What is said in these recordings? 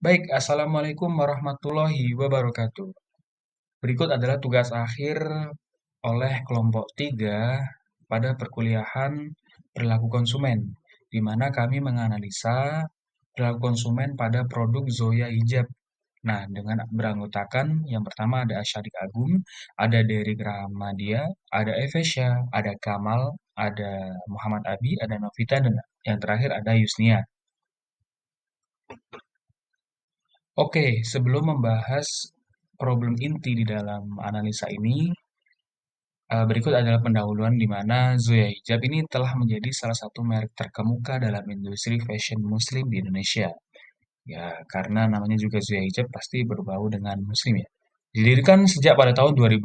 Baik, Assalamualaikum warahmatullahi wabarakatuh. Berikut adalah tugas akhir oleh kelompok 3 pada perkuliahan perilaku konsumen, di mana kami menganalisa perilaku konsumen pada produk Zoya Hijab. Nah, dengan beranggotakan yang pertama ada Asyadik Agung, ada Derik Rahmadia, ada Evesya, ada Kamal, ada Muhammad Abi, ada Novita, dan yang terakhir ada Yusnia. Oke, sebelum membahas problem inti di dalam analisa ini, berikut adalah pendahuluan di mana Zoya Hijab ini telah menjadi salah satu merek terkemuka dalam industri fashion muslim di Indonesia. Ya, karena namanya juga Zoya Hijab pasti berbau dengan muslim ya. Didirikan sejak pada tahun 2005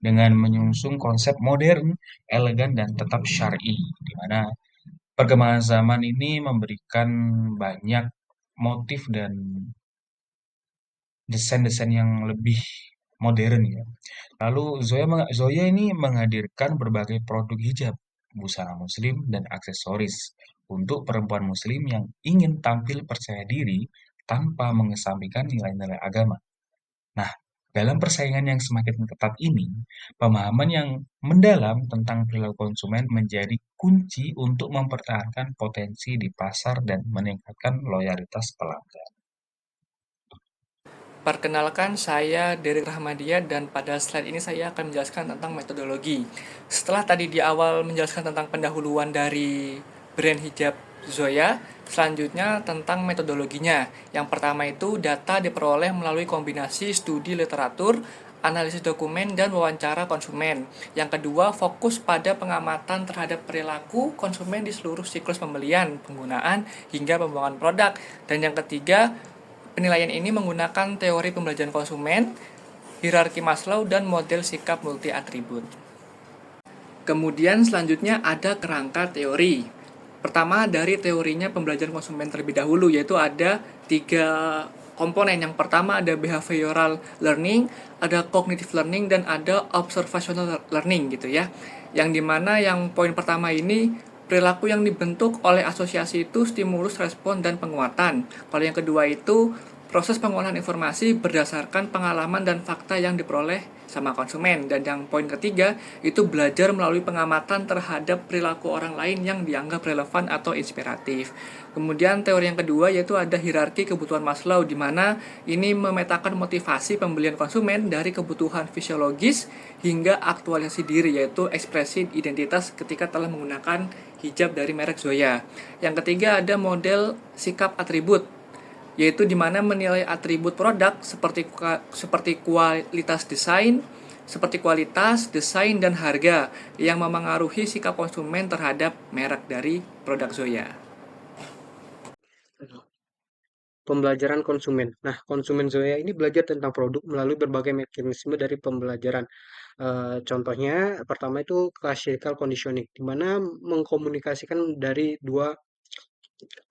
dengan menyusung konsep modern, elegan, dan tetap syar'i, di mana perkembangan zaman ini memberikan banyak motif dan desain-desain yang lebih modern ya. Lalu Zoya ini menghadirkan berbagai produk hijab, busana muslim, dan aksesoris untuk perempuan muslim yang ingin tampil percaya diri tanpa mengesampingkan nilai-nilai agama. Nah, dalam persaingan yang semakin ketat ini, pemahaman yang mendalam tentang perilaku konsumen menjadi kunci untuk mempertahankan potensi di pasar dan meningkatkan loyalitas pelanggan. Perkenalkan, saya Derik Rahmadia dan pada slide ini saya akan menjelaskan tentang metodologi. Setelah tadi di awal menjelaskan tentang pendahuluan dari brand hijab Zoya, selanjutnya tentang metodologinya. Yang pertama itu data diperoleh melalui kombinasi studi literatur, analisis dokumen, dan wawancara konsumen. Yang kedua, fokus pada pengamatan terhadap perilaku konsumen di seluruh siklus pembelian, penggunaan, hingga pembuangan produk. Dan yang ketiga, penilaian ini menggunakan teori pembelajaran konsumen, hierarki Maslow, dan model sikap multi atribut. Kemudian selanjutnya ada kerangka teori. Pertama dari teorinya pembelajaran konsumen terlebih dahulu, yaitu ada tiga komponen. Yang pertama ada behavioral learning, ada cognitive learning, dan ada observational learning gitu ya. Yang dimana yang poin pertama ini perilaku yang dibentuk oleh asosiasi itu stimulus, respon, dan penguatan. Kalau yang kedua itu proses pengolahan informasi berdasarkan pengalaman dan fakta yang diperoleh sama konsumen. Dan yang poin ketiga itu belajar melalui pengamatan terhadap perilaku orang lain yang dianggap relevan atau inspiratif. Kemudian teori yang kedua yaitu ada hierarki kebutuhan Maslow, di mana ini memetakan motivasi pembelian konsumen dari kebutuhan fisiologis hingga aktualisasi diri, yaitu ekspresi identitas ketika telah menggunakan hijab dari merek Zoya. Yang ketiga ada model sikap atribut, yaitu di mana menilai atribut produk seperti kualitas desain, dan harga yang memengaruhi sikap konsumen terhadap merek dari produk Zoya. Pembelajaran konsumen. Nah, konsumen Zoya ini belajar tentang produk melalui berbagai mekanisme dari pembelajaran. Contohnya, pertama itu classical conditioning, di mana mengkomunikasikan dari dua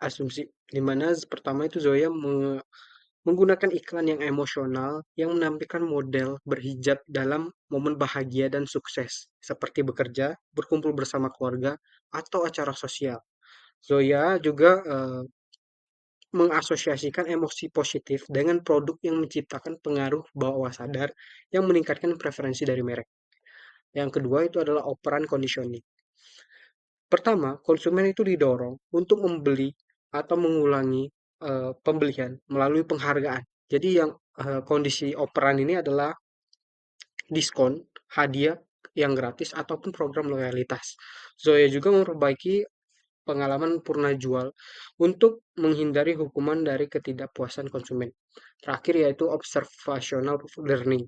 asumsi. Di mana pertama itu Zoya menggunakan iklan yang emosional yang menampilkan model berhijab dalam momen bahagia dan sukses, seperti bekerja, berkumpul bersama keluarga, atau acara sosial. Zoya juga mengasosiasikan emosi positif dengan produk yang menciptakan pengaruh bawah sadar yang meningkatkan preferensi dari merek. Yang kedua itu adalah operan conditioning. Pertama, konsumen itu didorong untuk membeli atau mengulangi pembelian melalui penghargaan. Jadi yang kondisi operan ini adalah diskon, hadiah yang gratis ataupun program loyalitas. Zoya juga memperbaiki pengalaman purna jual untuk menghindari hukuman dari ketidakpuasan konsumen. Terakhir yaitu observational learning.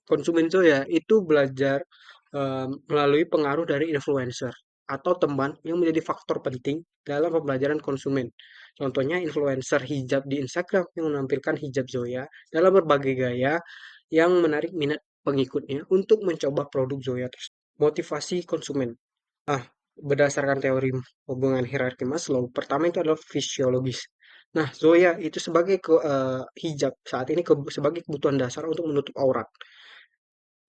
Konsumen itu ya itu belajar melalui pengaruh dari influencer atau teman yang menjadi faktor penting dalam pembelajaran konsumen. Contohnya influencer hijab di Instagram yang menampilkan hijab Zoya dalam berbagai gaya yang menarik minat pengikutnya untuk mencoba produk Zoya tersebut. Motivasi konsumen. Ah, berdasarkan teori hubungan hierarki Maslow, pertama itu adalah fisiologis. Nah, Zoya itu sebagai hijab saat ini sebagai kebutuhan dasar untuk menutup aurat.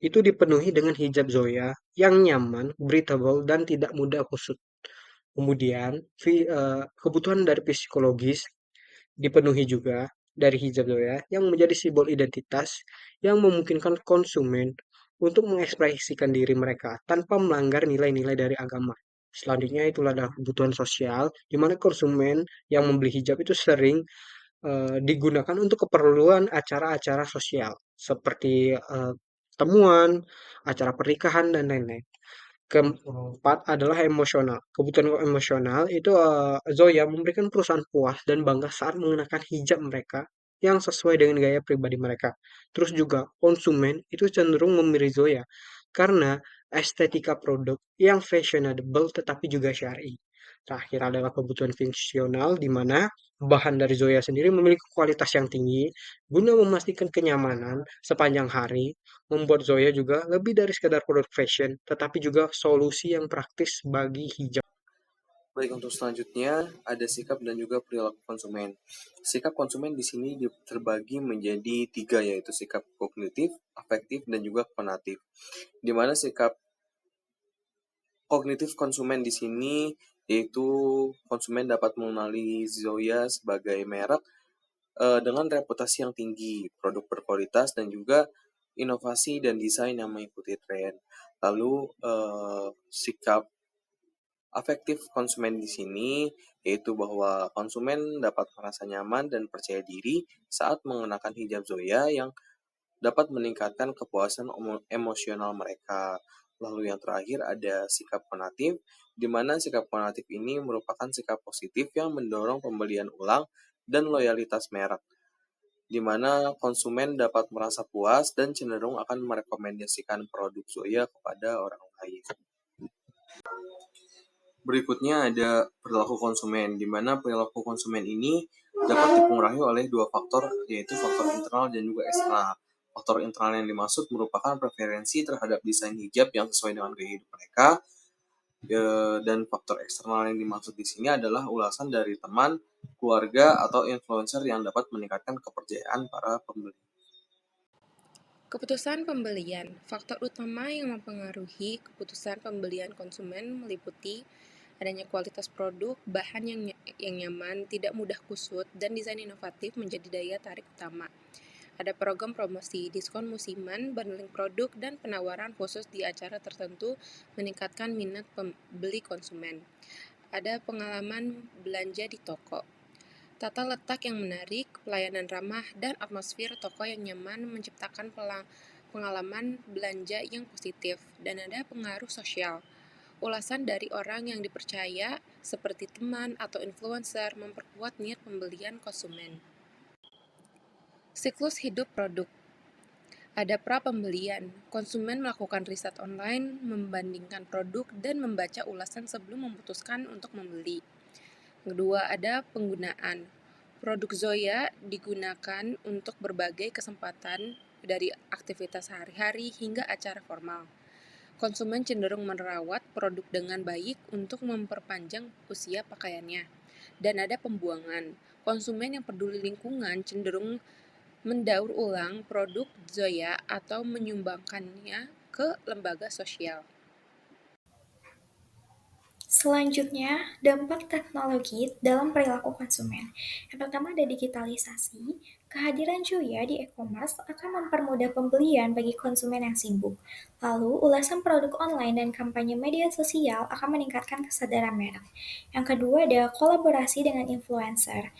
Itu dipenuhi dengan hijab Zoya yang nyaman, breathable, dan tidak mudah kusut. Kemudian, kebutuhan dari psikologis dipenuhi juga. dari hijab Zoya yang menjadi simbol identitas yang memungkinkan konsumen untuk mengekspresikan diri mereka tanpa melanggar nilai-nilai dari agama. Selanjutnya itulah adalah kebutuhan sosial, di mana konsumen yang membeli hijab itu sering digunakan untuk keperluan acara-acara sosial seperti temuan, acara pernikahan dan lain-lain. Keempat adalah emosional. Kebutuhan emosional itu Zoya memberikan perusahaan puas dan bangga saat mengenakan hijab mereka yang sesuai dengan gaya pribadi mereka. Terus juga konsumen itu cenderung memilih Zoya karena estetika produk yang fashionable tetapi juga syar'i. Terakhir adalah kebutuhan fungsional di mana bahan dari Zoya sendiri memiliki kualitas yang tinggi guna memastikan kenyamanan sepanjang hari, membuat Zoya juga lebih dari sekadar produk fashion, tetapi juga solusi yang praktis bagi hijab. Baik, untuk selanjutnya ada sikap dan juga perilaku konsumen. Sikap konsumen di sini terbagi menjadi tiga, yaitu sikap kognitif, afektif, dan juga konatif. Di mana sikap kognitif konsumen di sini yaitu konsumen dapat mengenali Zoya sebagai merek dengan reputasi yang tinggi, produk berkualitas, dan juga inovasi dan desain yang mengikuti tren. Lalu sikap afektif konsumen di sini yaitu bahwa konsumen dapat merasa nyaman dan percaya diri saat mengenakan hijab Zoya yang dapat meningkatkan kepuasan emosional mereka. Lalu yang terakhir ada sikap konatif, di mana sikap konatif ini merupakan sikap positif yang mendorong pembelian ulang dan loyalitas merek, di mana konsumen dapat merasa puas dan cenderung akan merekomendasikan produk Zoya kepada orang lain. Berikutnya ada perilaku konsumen, di mana perilaku konsumen ini dapat dipengaruhi oleh dua faktor, yaitu faktor internal dan juga eksternal. Faktor internal yang dimaksud merupakan preferensi terhadap desain hijab yang sesuai dengan gaya hidup mereka, dan faktor eksternal yang dimaksud di sini adalah ulasan dari teman, keluarga, atau influencer yang dapat meningkatkan kepercayaan para pembeli. Keputusan pembelian. Faktor utama yang mempengaruhi keputusan pembelian konsumen meliputi adanya kualitas produk, bahan yang nyaman, tidak mudah kusut, dan desain inovatif menjadi daya tarik utama. Ada program promosi, diskon musiman, bundling produk, dan penawaran khusus di acara tertentu meningkatkan minat pembeli konsumen. Ada pengalaman belanja di toko. Tata letak yang menarik, pelayanan ramah, dan atmosfer toko yang nyaman menciptakan pengalaman belanja yang positif, dan ada pengaruh sosial. Ulasan dari orang yang dipercaya, seperti teman atau influencer, memperkuat niat pembelian konsumen. Siklus hidup produk. Ada pra-pembelian. Konsumen melakukan riset online, membandingkan produk, dan membaca ulasan sebelum memutuskan untuk membeli. Kedua, ada penggunaan. Produk Zoya digunakan untuk berbagai kesempatan dari aktivitas sehari-hari hingga acara formal. Konsumen cenderung merawat produk dengan baik untuk memperpanjang usia pakaiannya. Dan ada pembuangan. Konsumen yang peduli lingkungan cenderung mendaur ulang produk Zoya atau menyumbangkannya ke lembaga sosial. Selanjutnya, dampak teknologi dalam perilaku konsumen. Yang pertama ada digitalisasi. Kehadiran Zoya di e-commerce akan mempermudah pembelian bagi konsumen yang sibuk. Lalu, ulasan produk online dan kampanye media sosial akan meningkatkan kesadaran merek. Yang kedua ada kolaborasi dengan influencer.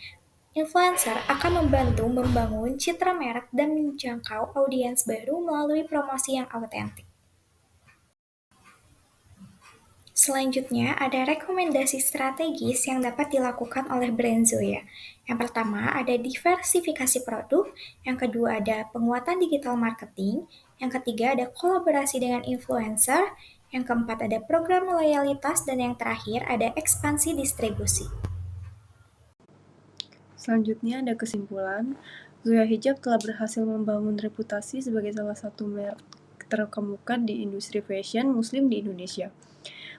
Influencer akan membantu membangun citra merek dan menjangkau audiens baru melalui promosi yang autentik. Selanjutnya, ada rekomendasi strategis yang dapat dilakukan oleh brand Zoya. Yang pertama, ada diversifikasi produk. Yang kedua, ada penguatan digital marketing. Yang ketiga, ada kolaborasi dengan influencer. Yang keempat, ada program loyalitas. Dan yang terakhir, ada ekspansi distribusi. Selanjutnya ada kesimpulan, Zoya Hijab telah berhasil membangun reputasi sebagai salah satu merek terkemuka di industri fashion muslim di Indonesia.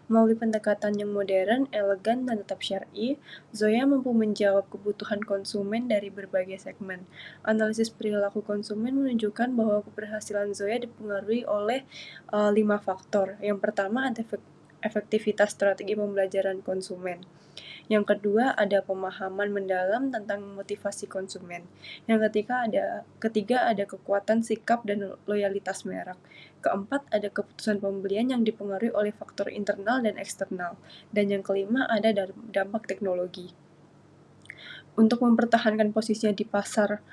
Melalui pendekatan yang modern, elegan, dan tetap syar'i, Zoya mampu menjawab kebutuhan konsumen dari berbagai segmen. Analisis perilaku konsumen menunjukkan bahwa keberhasilan Zoya dipengaruhi oleh 5 faktor. Yang pertama ada efektivitas strategi pembelajaran konsumen. Yang kedua, ada pemahaman mendalam tentang motivasi konsumen. Yang ketiga ada kekuatan sikap dan loyalitas merek. Keempat, ada keputusan pembelian yang dipengaruhi oleh faktor internal dan eksternal. Dan yang kelima, ada dampak teknologi. Untuk mempertahankan posisinya di pasar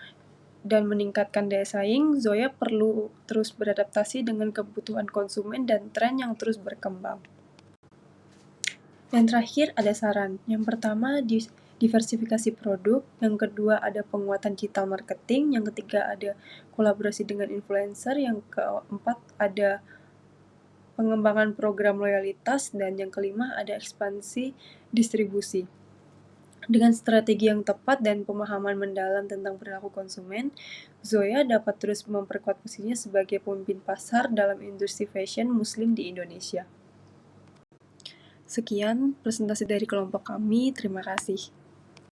dan meningkatkan daya saing, Zoya perlu terus beradaptasi dengan kebutuhan konsumen dan tren yang terus berkembang. Yang terakhir ada saran. Yang pertama, diversifikasi produk. Yang kedua, ada penguatan digital marketing. Yang ketiga, ada kolaborasi dengan influencer. Yang keempat, ada pengembangan program loyalitas. Dan yang kelima, ada ekspansi distribusi. Dengan strategi yang tepat dan pemahaman mendalam tentang perilaku konsumen, Zoya dapat terus memperkuat posisinya sebagai pemimpin pasar dalam industri fashion muslim di Indonesia. Sekian presentasi dari kelompok kami, terima kasih.